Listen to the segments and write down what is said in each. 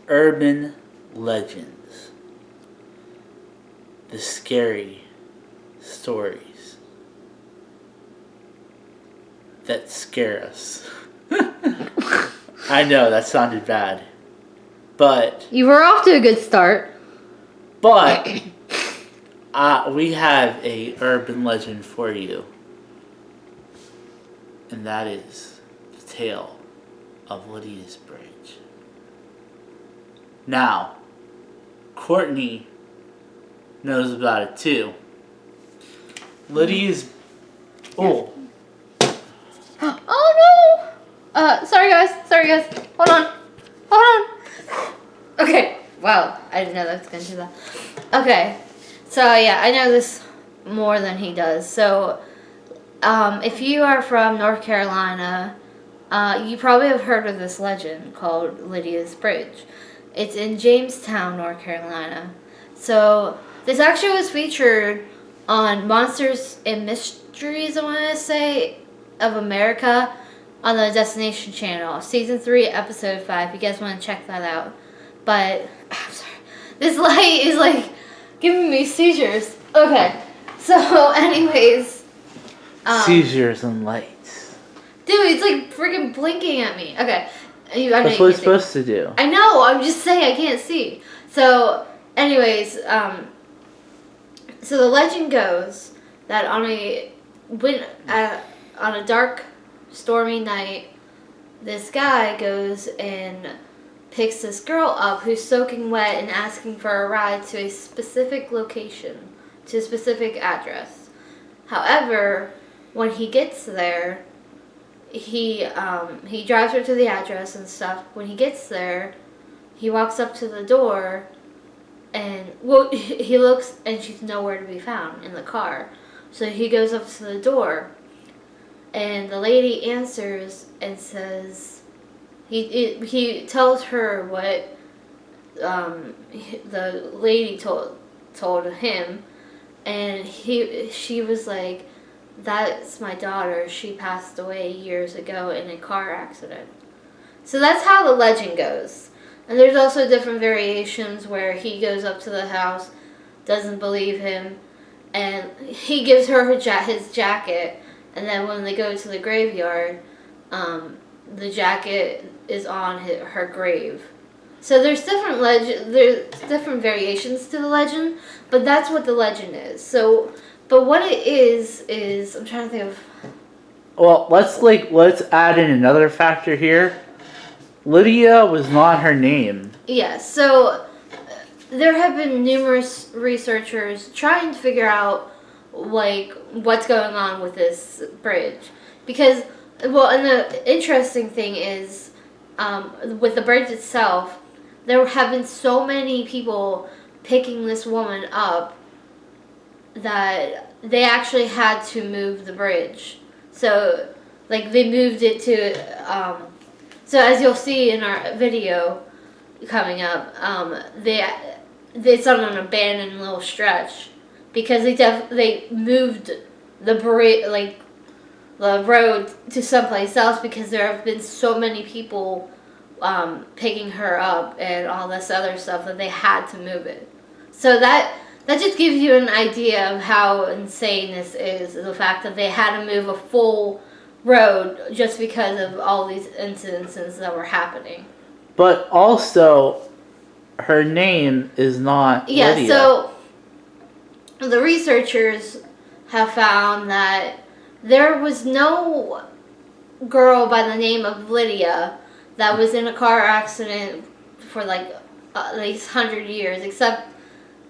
urban legends. The scary stories that scare us. I know, that sounded bad. But... You were off to a good start. But... we have a urban legend for you. And that is the tale of Lydias Bridge. Now, Courtney knows about it too. Lydias... Oh. Oh no! Sorry guys. Hold on. Okay. Wow, I didn't know that was going to do that. Okay. So yeah, I know this more than he does. So, if you are from North Carolina, you probably have heard of this legend called Lydias Bridge. It's in Jamestown, North Carolina. So this actually was featured on Monsters and Mysteries, I want to say, of America on the Destination Channel, Season 3, Episode 5. If you guys want to check that out. But, I'm sorry. This light is like giving me seizures. Okay. So, anyways. Seizures and lights. Dude, it's like freaking blinking at me. Okay. That's what it's supposed to do. I know. I'm just saying I can't see. So, anyways, so the legend goes that on a dark, stormy night, this guy goes and picks this girl up who's soaking wet and asking for a ride to a specific location, to a specific address. However, when he gets there, he drives her to the address and stuff. When he gets there, he walks up to the door, and he looks and she's nowhere to be found in the car. So he goes up to the door, and the lady answers and says, he tells her what the lady told him, and she was like, "That's my daughter. She passed away years ago in a car accident." So that's how the legend goes. And there's also different variations where he goes up to the house, doesn't believe him, and he gives her his jacket, and then when they go to the graveyard, the jacket is on her grave. So there's different variations to the legend, but that's what the legend is. So, but what it is I'm trying to think of. Well, let's add in another factor here. Lydia was not her name. Yeah, so there have been numerous researchers trying to figure out what's going on with this bridge, because and the interesting thing is with the bridge itself, there have been so many people picking this woman up that they actually had to move the bridge. So they moved it to so as you'll see in our video coming up, it's on an abandoned little stretch because they moved the bridge, the road, to someplace else because there have been so many people picking her up and all this other stuff that they had to move it. So that just gives you an idea of how insane this is, the fact that they had to move a full road just because of all these incidences that were happening. But also, her name is not Lydia. Yeah, so the researchers have found that there was no girl by the name of Lydia that was in a car accident for at least 100 years, except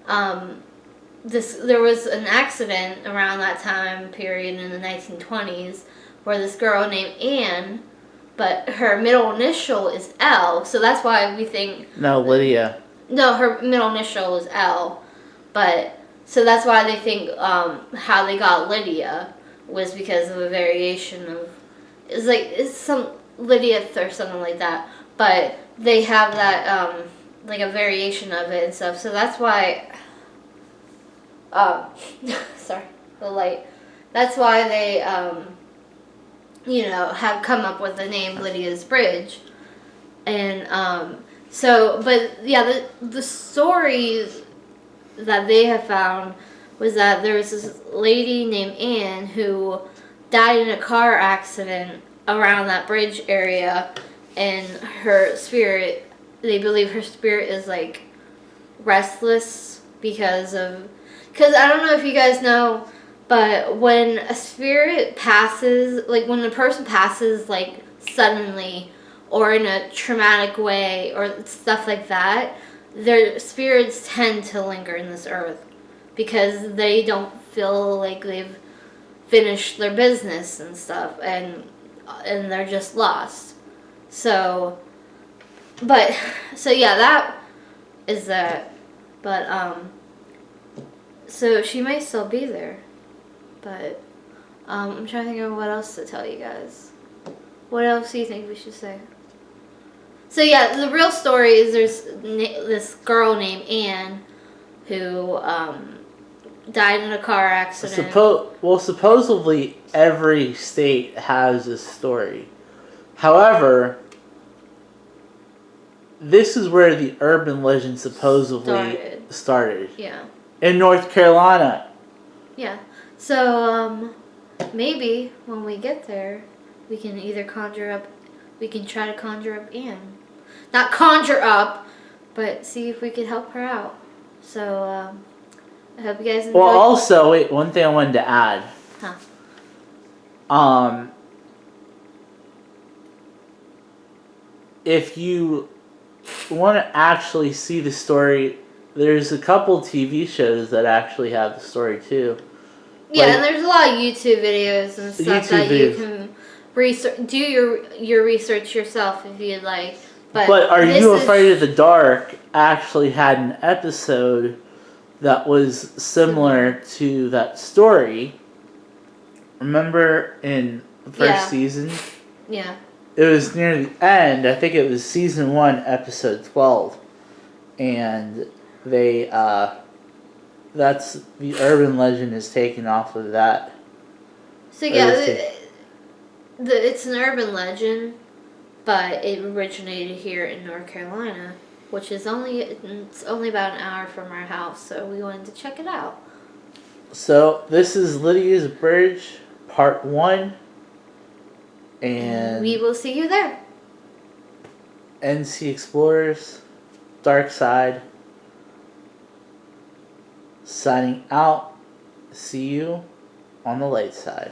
there was an accident around that time period in the 1920s where this girl named Anne, but her middle initial is L, so that's why we think... No, Lydia. No, her middle initial is L, but... So that's why they think how they got Lydia was because of a variation of... It's some Lydia or something like that, but they have that, a variation of it and stuff, so that's why... sorry, the light. That's why they... have come up with the name Lydias Bridge. And So, but yeah, the stories that they have found was that there was this lady named Anne who died in a car accident around that bridge area, and her spirit, they believe her spirit is like restless because I don't know if you guys know, but when a spirit passes, like when a person passes like suddenly or in a traumatic way or stuff like that, their spirits tend to linger in this earth because they don't feel like they've finished their business and stuff, and they're just lost. So, but so yeah, that is that. But so she may still be there, but I'm trying to think of what else to tell you guys. What else do you think we should say? So yeah, the real story is there's this girl named Anne who died in a car accident. Supposedly every state has this story. However, this is where the urban legend supposedly started. Yeah. In North Carolina. Yeah. So maybe when we get there, we can either we can try to conjure up Anne. Not conjure up, but see if we can help her out. So I hope you guys enjoyed. Well, also, wait, one thing I wanted to add. Huh. If you want to actually see the story, there's a couple TV shows that actually have the story too. Yeah, and there's a lot of YouTube videos and stuff that you can do your research yourself if you'd like. But Are You Afraid of the Dark actually had an episode that was similar to that story. Remember in the first season? Yeah. It was near the end. I think it was season 1, episode 12. And they, that's the urban legend is taken off of that. So yeah, it's an urban legend, but it originated here in North Carolina, which is only about an hour from our house, so we wanted to check it out. So this is Lydia's Bridge, part 1. And we will see you there. NC Explorers, Dark Side, signing out. See you on the light side.